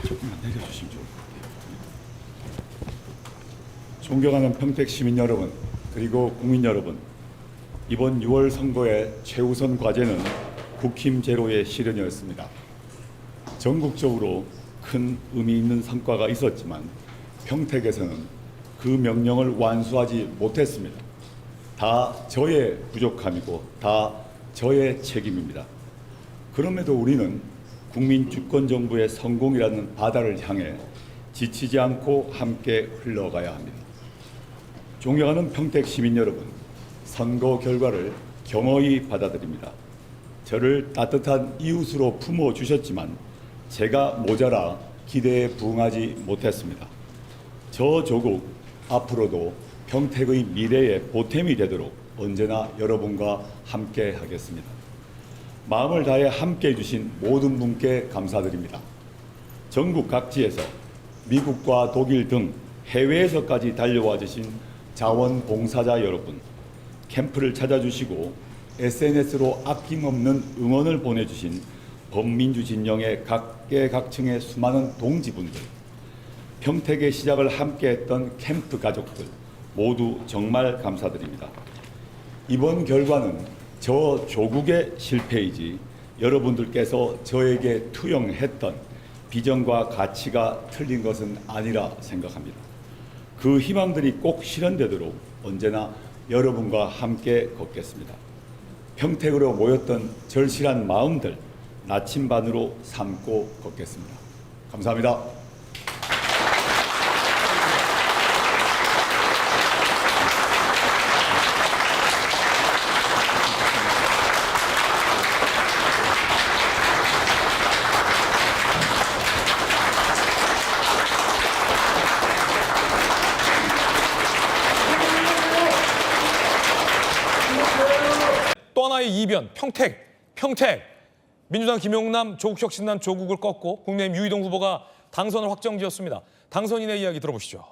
조금만 내려주시면 좋을 것 같아요. 존경하는 평택 시민 여러분, 그리고 국민 여러분, 이번 6월 선거의 최우선 과제는 국힘 제로의 실현이었습니다. 전국적으로 큰 의미 있는 성과가 있었지만 평택에서는 그 명령을 완수하지 못했습니다. 다 저의 부족함이고 다 저의 책임입니다. 그럼에도 우리는 국민 주권 정부의 성공이라는 바다를 향해 지치지 않고 함께 흘러가야 합니다. 존경하는 평택 시민 여러분, 선거 결과를 겸허히 받아들입니다. 저를 따뜻한 이웃으로 품어주셨지만 제가 모자라 기대에 부응하지 못했습니다. 저 조국 앞으로도 평택의 미래의 보탬이 되도록 언제나 여러분과 함께 하겠습니다. 마음을 다해 함께해 주신 모든 분께 감사드립니다. 전국 각지에서 미국과 독일 등 해외에서까지 달려와 주신 자원봉사자 여러분, 캠프를 찾아주시고 SNS로 아낌없는 응원을 보내주신 범민주 진영의 각계각층의 수많은 동지분들, 평택의 시작을 함께했던 캠프 가족들 모두 정말 감사드립니다. 이번 결과는 저 조국의 실패이지 여러분들께서 저에게 투영했던 비전과 가치가 틀린 것은 아니라 생각합니다. 그 희망들이 꼭 실현되도록 언제나 여러분과 함께 걷겠습니다. 평택으로 모였던 절실한 마음들 나침반으로 삼고 걷겠습니다. 감사합니다. 또 하나의 이변, 평택. 민주당 김용남, 조국혁신단 조국을 꺾고 국민의힘 유이동 후보가 당선을 확정지었습니다. 당선인의 이야기 들어보시죠.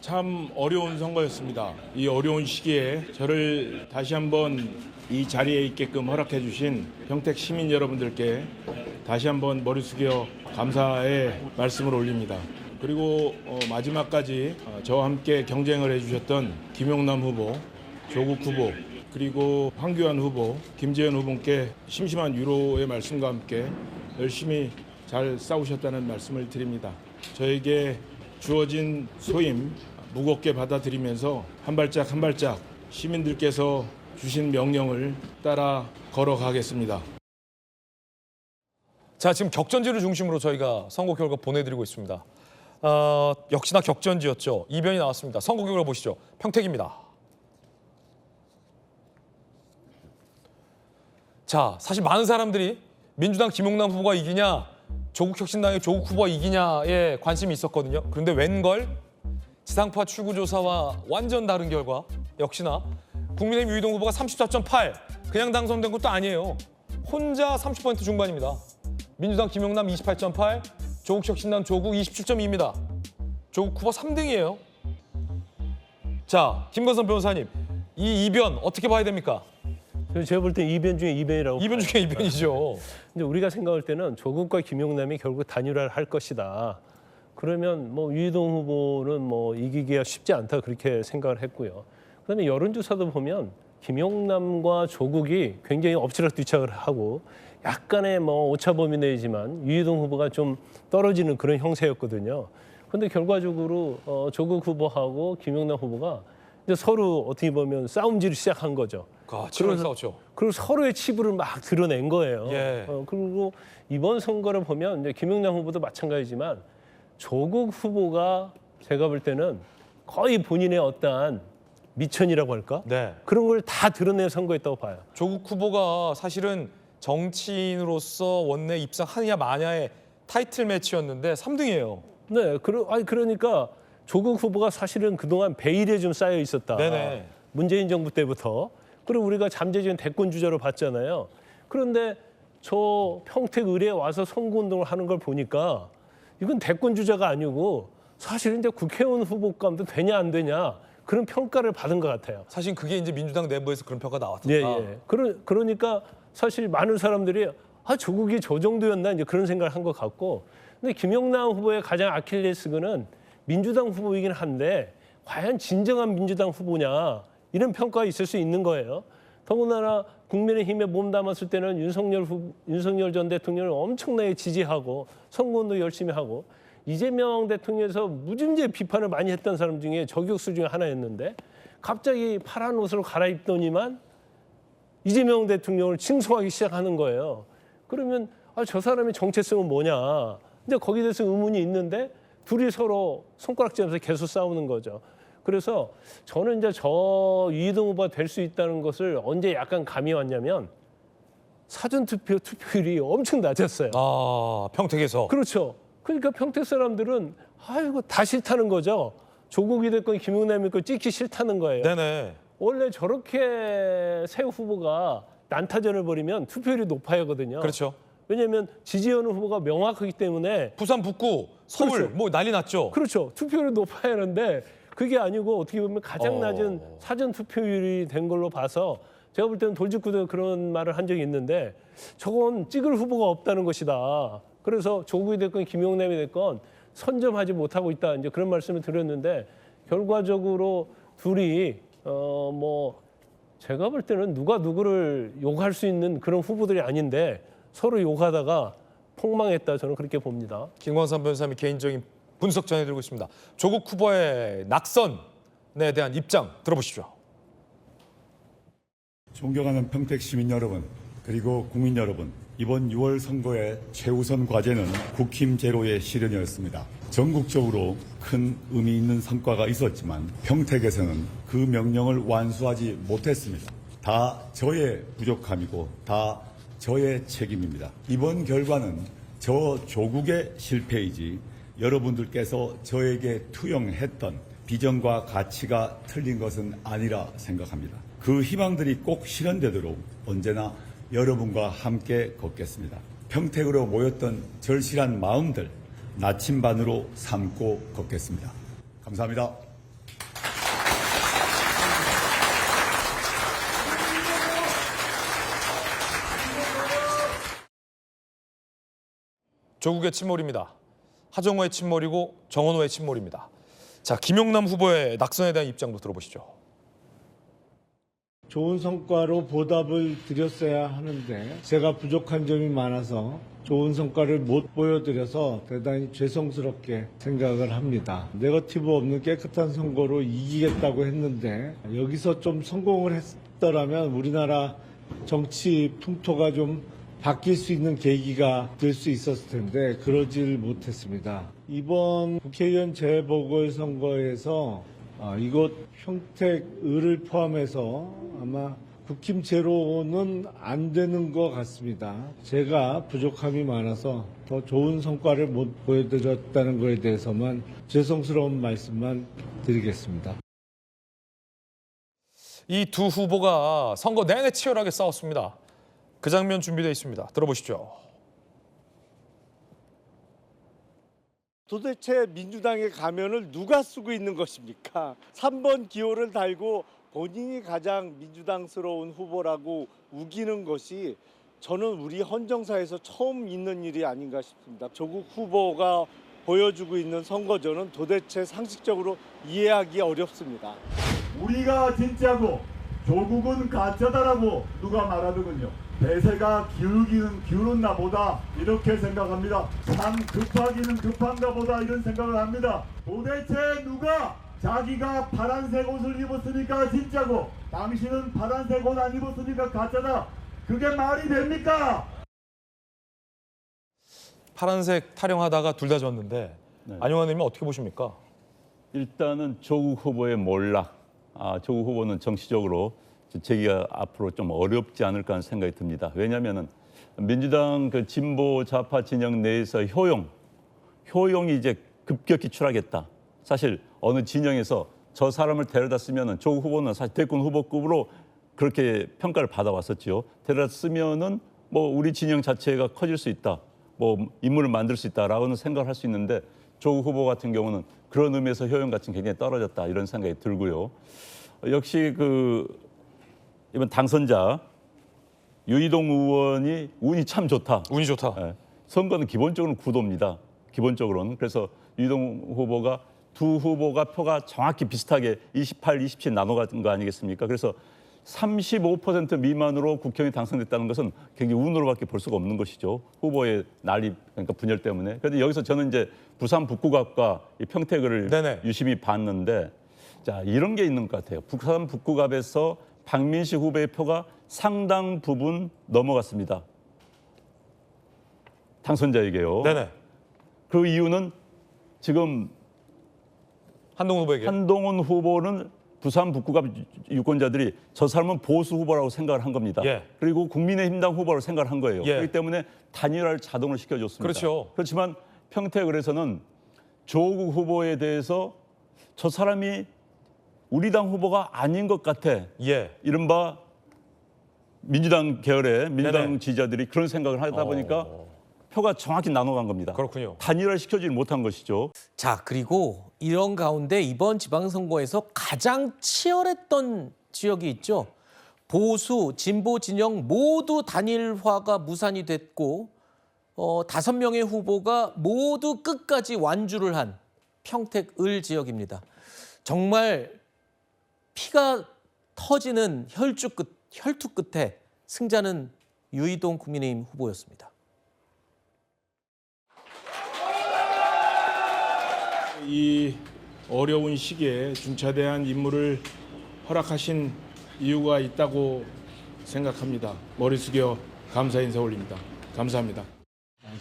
참 어려운 선거였습니다. 이 어려운 시기에 저를 다시 한번 이 자리에 있게끔 허락해 주신 평택 시민 여러분들께 다시 한번 머리 숙여 감사의 말씀을 올립니다. 그리고 마지막까지 저와 함께 경쟁을 해주셨던 김용남 후보, 조국 후보, 그리고 황교안 후보, 김재현 후보께 심심한 위로의 말씀과 함께 열심히 잘 싸우셨다는 말씀을 드립니다. 저에게 주어진 소임 무겁게 받아들이면서 한 발짝 한 발짝 시민들께서 주신 명령을 따라 걸어가겠습니다. 자, 지금 격전지를 중심으로 저희가 선거 결과 보내드리고 있습니다. 역시나 격전지였죠. 이변이 나왔습니다. 선거 결과 보시죠. 평택입니다. 자, 사실 많은 사람들이 민주당 김용남 후보가 이기냐, 조국혁신당의 조국 후보가 이기냐에 관심이 있었거든요. 그런데 웬걸 지상파 출구조사와 완전 다른 결과, 역시나 국민의힘 유이동 후보가 34.8, 그냥 당선된 것도 아니에요. 혼자 30% 중반입니다. 민주당 김용남 28.8, 조국혁신당 조국 27.2입니다. 조국 후보 3등이에요. 자, 김건선 변호사님, 이 이변 어떻게 봐야 됩니까? 제가 볼 때 이변 중에 이변이라고. 이변 중에 이변이죠. 근데 우리가 생각할 때는 조국과 김용남이 결국 단일화를 할 것이다. 그러면 뭐 유이동 후보는 뭐 이기기가 쉽지 않다 그렇게 생각을 했고요. 그다음에 여론조사도 보면 김용남과 조국이 굉장히 엎치락뒤착을 하고 약간의 뭐 오차 범위 내지만 유이동 후보가 좀 떨어지는 그런 형세였거든요. 그런데 결과적으로 조국 후보하고 김용남 후보가 이제 서로 어떻게 보면 싸움질을 시작한 거죠. 치열하게 싸웠죠. 그리고 서로의 치부를 막 드러낸 거예요. 예. 그리고 이번 선거를 보면 이제 김용남 후보도 마찬가지지만 조국 후보가 제가 볼 때는 거의 본인의 어떠한 미천이라고 할까? 네. 그런 걸 다 드러낸 선거였다고 봐요. 조국 후보가 사실은 정치인으로서 원내 입상하느냐 마냐의 타이틀 매치였는데 3등이에요. 네, 그러니까 조국 후보가 사실은 그동안 베일에 좀 쌓여 있었다. 네네. 문재인 정부 때부터. 그리고 우리가 잠재적인 대권 주자로 봤잖아요. 그런데 저 평택 을에 와서 선거운동을 하는 걸 보니까 이건 대권 주자가 아니고 사실 이제 국회의원 후보감도 되냐 안 되냐 그런 평가를 받은 것 같아요. 사실 그게 이제 민주당 내부에서 그런 평가 나왔었다. 예, 예. 그러니까 사실 많은 사람들이 조국이 저 정도였나 이제 그런 생각을 한 것 같고, 근데 김영남 후보의 가장 아킬레스건은 민주당 후보이긴 한데 과연 진정한 민주당 후보냐 이런 평가가 있을 수 있는 거예요. 더군다나 국민의힘에 몸담았을 때는 윤석열 전 대통령을 엄청나게 지지하고 선거운동 열심히 하고 이재명 대통령에서 무진제 비판을 많이 했던 사람 중에 저격수 중에 하나였는데 갑자기 파란 옷으로 갈아입더니만 이재명 대통령을 칭송하기 시작하는 거예요. 그러면 저 사람의 정체성은 뭐냐? 이제 거기에 대해서 의문이 있는데 둘이 서로 손가락질하면서 계속 싸우는 거죠. 그래서 저는 이제 저 이동 후보가 될 수 있다는 것을 언제 약간 감이 왔냐면 사전투표 투표율이 엄청 낮았어요. 아, 평택에서. 그렇죠. 그러니까 평택 사람들은 이거 다 싫다는 거죠. 조국이 됐건 김용남이 됐건 찍기 싫다는 거예요. 네네. 원래 저렇게 새 후보가 난타전을 벌이면 투표율이 높아야 하거든요. 그렇죠. 왜냐하면 지지하는 후보가 명확하기 때문에 부산 북구, 서울 그렇죠. 뭐 난리 났죠. 그렇죠. 투표율이 높아야 하는데 그게 아니고 어떻게 보면 가장 낮은 사전 투표율이 된 걸로 봐서 제가 볼 때는 돌직구도 그런 말을 한 적이 있는데 저건 찍을 후보가 없다는 것이다. 그래서 조국이 됐건 김용남이 됐건 선점하지 못하고 있다. 이제 그런 말씀을 드렸는데 결과적으로 둘이 제가 볼 때는 누가 누구를 욕할 수 있는 그런 후보들이 아닌데 서로 욕하다가 폭망했다. 저는 그렇게 봅니다. 김광삼 변호사님의 개인적인 분석 전해드리고 있습니다. 조국 후보의 낙선에 대한 입장 들어보시죠. 존경하는 평택 시민 여러분, 그리고 국민 여러분, 이번 6월 선거의 최우선 과제는 국힘 제로의 실현이었습니다. 전국적으로 큰 의미 있는 성과가 있었지만 평택에서는 그 명령을 완수하지 못했습니다. 다 저의 부족함이고 다 저의 책임입니다. 이번 결과는 저 조국의 실패이지 여러분들께서 저에게 투영했던 비전과 가치가 틀린 것은 아니라 생각합니다. 그 희망들이 꼭 실현되도록 언제나 여러분과 함께 걷겠습니다. 평택으로 모였던 절실한 마음들 나침반으로 삼고 걷겠습니다. 감사합니다. 조국의 침몰입니다. 하정우의 침몰이고 정원호의 침몰입니다. 자, 김용남 후보의 낙선에 대한 입장도 들어보시죠. 좋은 성과로 보답을 드렸어야 하는데 제가 부족한 점이 많아서 좋은 성과를 못 보여드려서 대단히 죄송스럽게 생각을 합니다. 네거티브 없는 깨끗한 선거로 이기겠다고 했는데 여기서 좀 성공을 했더라면 우리나라 정치 풍토가 좀 바뀔 수 있는 계기가 될 수 있었을 텐데 그러질 못했습니다. 이번 국회의원 재보궐선거에서 이곳 평택을을 포함해서 아마 국힘 제로는 안 되는 것 같습니다. 제가 부족함이 많아서 더 좋은 성과를 못 보여드렸다는 것에 대해서만 죄송스러운 말씀만 드리겠습니다. 이 두 후보가 선거 내내 치열하게 싸웠습니다. 그 장면 준비되어 있습니다. 들어보시죠. 도대체 민주당의 가면을 누가 쓰고 있는 것입니까? 3번 기호를 달고 본인이 가장 민주당스러운 후보라고 우기는 것이 저는 우리 헌정사에서 처음 있는 일이 아닌가 싶습니다. 조국 후보가 보여주고 있는 선거전은 도대체 상식적으로 이해하기 어렵습니다. 우리가 진짜고 조국은 가짜다라고 누가 말하더군요. 대세가 기울었나 보다 이렇게 생각합니다. 참 급하기는 급한가 보다 이런 생각을 합니다. 도대체 누가 자기가 파란색 옷을 입었으니까 진짜고 당신은 파란색 옷 안 입었으니까 가짜다. 그게 말이 됩니까? 파란색 타령하다가 둘 다 졌는데 네. 안용환 의원님 어떻게 보십니까? 일단은 조국 후보의 몰락, 조국 후보는 정치적으로 제기가 앞으로 좀 어렵지 않을까 하는 생각이 듭니다. 왜냐하면은 민주당 그 진보 좌파 진영 내에서 효용이 이제 급격히 추락했다. 사실 어느 진영에서 저 사람을 데려다 쓰면은 조국 후보는 사실 대권 후보급으로 그렇게 평가를 받아왔었죠. 데려다 쓰면은 뭐 우리 진영 자체가 커질 수 있다. 뭐 인물을 만들 수 있다라고는 생각을 할 수 있는데 조국 후보 같은 경우는 그런 의미에서 효용 가치는 굉장히 떨어졌다 이런 생각이 들고요. 역시 이번 당선자 유이동 의원이 운이 참 좋다. 운이 좋다. 예. 선거는 기본적으로는 구도입니다. 기본적으로는. 그래서 유이동 후보가 두 후보가 표가 정확히 비슷하게 28, 27 나눠간 거 아니겠습니까? 그래서 35% 미만으로 국회의원이 당선됐다는 것은 굉장히 운으로밖에 볼 수가 없는 것이죠. 후보의 난립, 그러니까 분열 때문에. 그런데 여기서 저는 이제 부산 북구갑과 이 평택을 네네. 유심히 봤는데, 자, 이런 게 있는 것 같아요. 부산 북구갑에서 박민식 후보의 표가 상당 부분 넘어갔습니다. 당선자에게요. 네네. 그 이유는 지금 한동훈 후보에게. 한동훈 후보는 부산 북구갑 유권자들이 저 사람은 보수 후보라고 생각을 한 겁니다. 예. 그리고 국민의힘당 후보라고 생각을 한 거예요. 예. 그렇기 때문에 단일화를 자동으로 시켜줬습니다. 그렇죠. 그렇지만 평택을에서는 조국 후보에 대해서 저 사람이 우리 당 후보가 아닌 것 같아. 예. 이른바 민주당 계열의 민주당 네네. 지지자들이 그런 생각을 하다 보니까 표가 정확히 나눠간 겁니다. 그렇군요. 단일화를 시켜주지 못한 것이죠. 자, 그리고 이런 가운데 이번 지방선거에서 가장 치열했던 지역이 있죠. 보수, 진보 진영 모두 단일화가 무산이 됐고 5명의 후보가 모두 끝까지 완주를 한 평택 을 지역입니다. 정말 피가 터지는 혈투 끝에 승자는 유이동 국민의힘 후보였습니다. 이 어려운 시기에 중차대한 임무를 허락하신 이유가 있다고 생각합니다. 머리 숙여 감사 인사 올립니다. 감사합니다.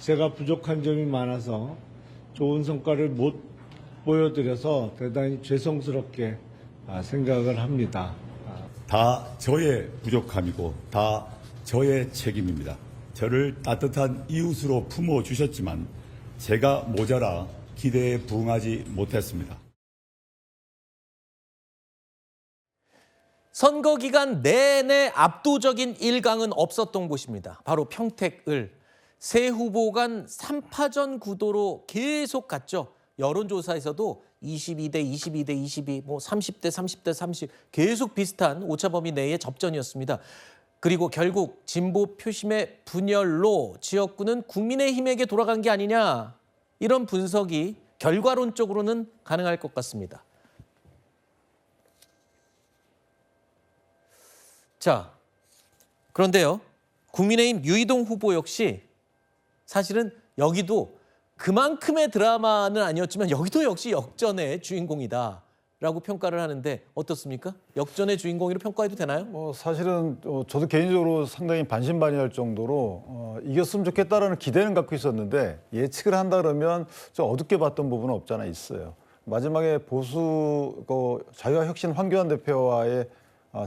제가 부족한 점이 많아서 좋은 성과를 못 보여드려서 대단히 죄송스럽게 생각을 합니다. 다 저의 부족함이고 다 저의 책임입니다. 저를 따뜻한 이웃으로 품어주셨지만 제가 모자라 기대에 부응하지 못했습니다. 선거 기간 내내 압도적인 일강은 없었던 곳입니다. 바로 평택을. 세 후보 간 3파전 구도로 계속 갔죠. 여론조사에서도 22대 22대 22, 30대 30대 30 계속 비슷한 오차범위 내의 접전이었습니다. 그리고 결국 진보 표심의 분열로 지역구는 국민의힘에게 돌아간 게 아니냐, 이런 분석이 결과론적으로는 가능할 것 같습니다. 자, 그런데요, 국민의힘 유이동 후보 역시 사실은 여기도 그만큼의 드라마는 아니었지만 여기도 역시 역전의 주인공이다라고 평가를 하는데 어떻습니까? 역전의 주인공으로 평가해도 되나요? 사실은 저도 개인적으로 상당히 반신반의할 정도로 이겼으면 좋겠다라는 기대는 갖고 있었는데 예측을 한다 그러면 좀 어둡게 봤던 부분은 없지 않아 있어요. 마지막에 보수 자유화혁신 황교안 대표와의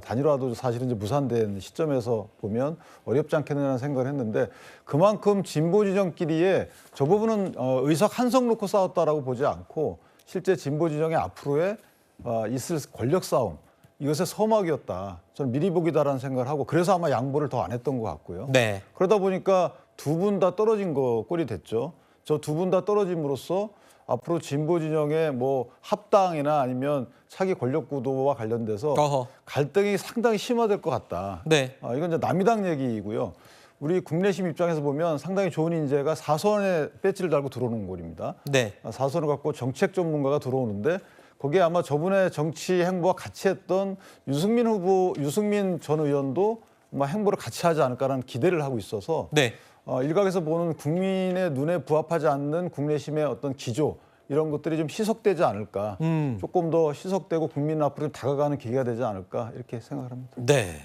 단일화도 사실은 이제 무산된 시점에서 보면 어렵지 않겠느냐는 생각을 했는데 그만큼 진보 진영끼리의 저 부분은 의석 한 석 놓고 싸웠다라고 보지 않고 실제 진보 진영의 앞으로의 있을 권력 싸움, 이것의 서막이었다. 저는 미리 보기다라는 생각을 하고 그래서 아마 양보를 더 안 했던 것 같고요. 네. 그러다 보니까 두 분 다 떨어진 꼴이 됐죠. 저 두 분 다 떨어짐으로써 앞으로 진보 진영의 합당이나 아니면 차기 권력 구도와 관련돼서 갈등이 상당히 심화될 것 같다. 네. 이건 이제 남이당 얘기이고요. 우리 국내심 입장에서 보면 상당히 좋은 인재가 4선에 배지를 달고 들어오는 꼴입니다. 네. 4선을 갖고 정책 전문가가 들어오는데 거기에 아마 저분의 정치 행보와 같이 했던 유승민 전 의원도 아마 행보를 같이 하지 않을까라는 기대를 하고 있어서 네. 일각에서 보는 국민의 눈에 부합하지 않는 국내심의 어떤 기조 이런 것들이 좀 희석되지 않을까. 조금 더 희석되고 국민 앞으로 좀 다가가는 계기가 되지 않을까 이렇게 생각을 합니다. 네.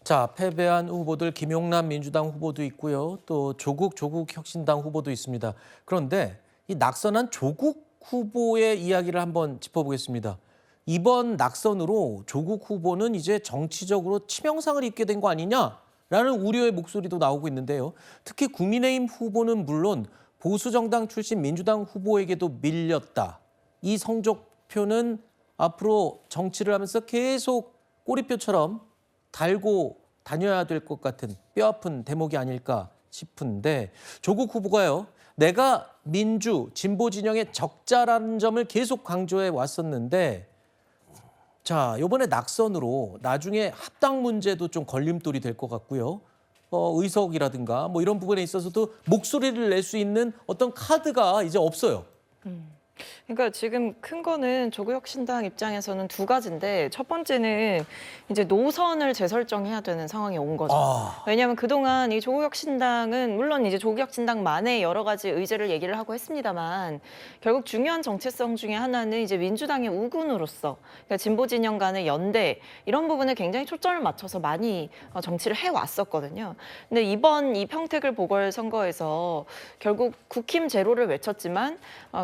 자, 패배한 후보들 김용남 민주당 후보도 있고요. 또 조국 혁신당 후보도 있습니다. 그런데 이 낙선한 조국 후보의 이야기를 한번 짚어보겠습니다. 이번 낙선으로 조국 후보는 이제 정치적으로 치명상을 입게 된 거 아니냐라는 우려의 목소리도 나오고 있는데요. 특히 국민의힘 후보는 물론 보수정당 출신 민주당 후보에게도 밀렸다. 이 성적표는 앞으로 정치를 하면서 계속 꼬리표처럼 달고 다녀야 될 것 같은 뼈아픈 대목이 아닐까 싶은데 조국 후보가요. 내가 민주, 진보 진영의 적자라는 점을 계속 강조해 왔었는데 자, 이번에 낙선으로 나중에 합당 문제도 좀 걸림돌이 될 것 같고요. 의석이라든가 뭐 이런 부분에 있어서도 목소리를 낼 수 있는 어떤 카드가 이제 없어요. 그러니까 지금 큰 거는 조국혁신당 입장에서는 두 가지인데 첫 번째는 이제 노선을 재설정해야 되는 상황이 온 거죠. 왜냐하면 그동안 이 조국혁신당은 물론 이제 조국혁신당만의 여러 가지 의제를 얘기를 하고 했습니다만 결국 중요한 정체성 중에 하나는 이제 민주당의 우군으로서 그러니까 진보 진영 간의 연대 이런 부분에 굉장히 초점을 맞춰서 많이 정치를 해왔었거든요. 근데 이번 이 평택을 보궐선거에서 결국 국힘 제로를 외쳤지만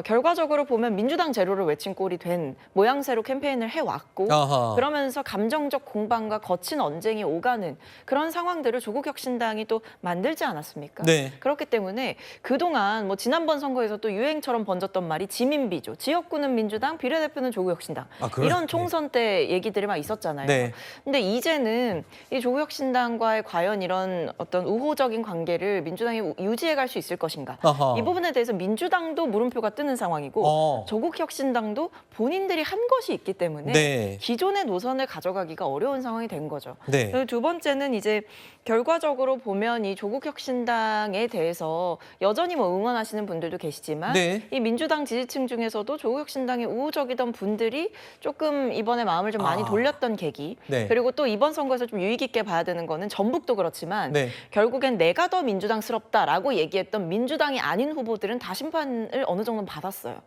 결과적으로 보면 민주당 제로를 외친 꼴이 된 모양새로 캠페인을 해왔고 아하. 그러면서 감정적 공방과 거친 언쟁이 오가는 그런 상황들을 조국혁신당이 또 만들지 않았습니까? 네. 그렇기 때문에 그동안 뭐 지난번 선거에서 또 유행처럼 번졌던 말이 지민비죠. 지역구는 민주당, 비례대표는 조국혁신당. 이런 총선 때 얘기들이 막 있었잖아요. 네. 근데 이제는 이 조국혁신당과의 과연 이런 어떤 우호적인 관계를 민주당이 유지해 갈 수 있을 것인가? 아하. 이 부분에 대해서 민주당도 물음표가 뜨는 상황이고 조국혁신당도 본인들이 한 것이 있기 때문에 네. 기존의 노선을 가져가기가 어려운 상황이 된 거죠. 네. 그리고 두 번째는 이제 결과적으로 보면 이 조국혁신당에 대해서 여전히 뭐 응원하시는 분들도 계시지만 네. 이 민주당 지지층 중에서도 조국혁신당에 우호적이던 분들이 조금 이번에 마음을 좀 많이 돌렸던 계기. 네. 그리고 또 이번 선거에서 좀 유의 깊게 봐야 되는 거는 전북도 그렇지만 네. 결국엔 내가 더 민주당스럽다라고 얘기했던 민주당이 아닌 후보들은 다 심판을 어느 정도는 받았어요.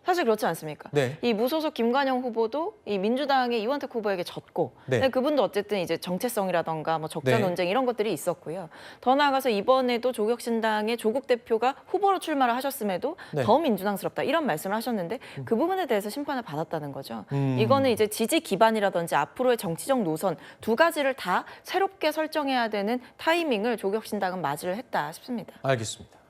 사실 그렇지 않습니까? 네. 이 무소속 김관영 후보도 이 민주당의 이원택 후보에게 졌고, 네. 근데 그분도 어쨌든 이제 정체성이라던가 뭐 적자 네. 논쟁 이런 것들이 있었고요. 더 나아가서 이번에도 조국혁신당의 조국 대표가 후보로 출마를 하셨음에도 네. 더 민주당스럽다 이런 말씀을 하셨는데 그 부분에 대해서 심판을 받았다는 거죠. 이거는 이제 지지 기반이라든지 앞으로의 정치적 노선 두 가지를 다 새롭게 설정해야 되는 타이밍을 조국혁신당은 맞이를 했다 싶습니다. 알겠습니다.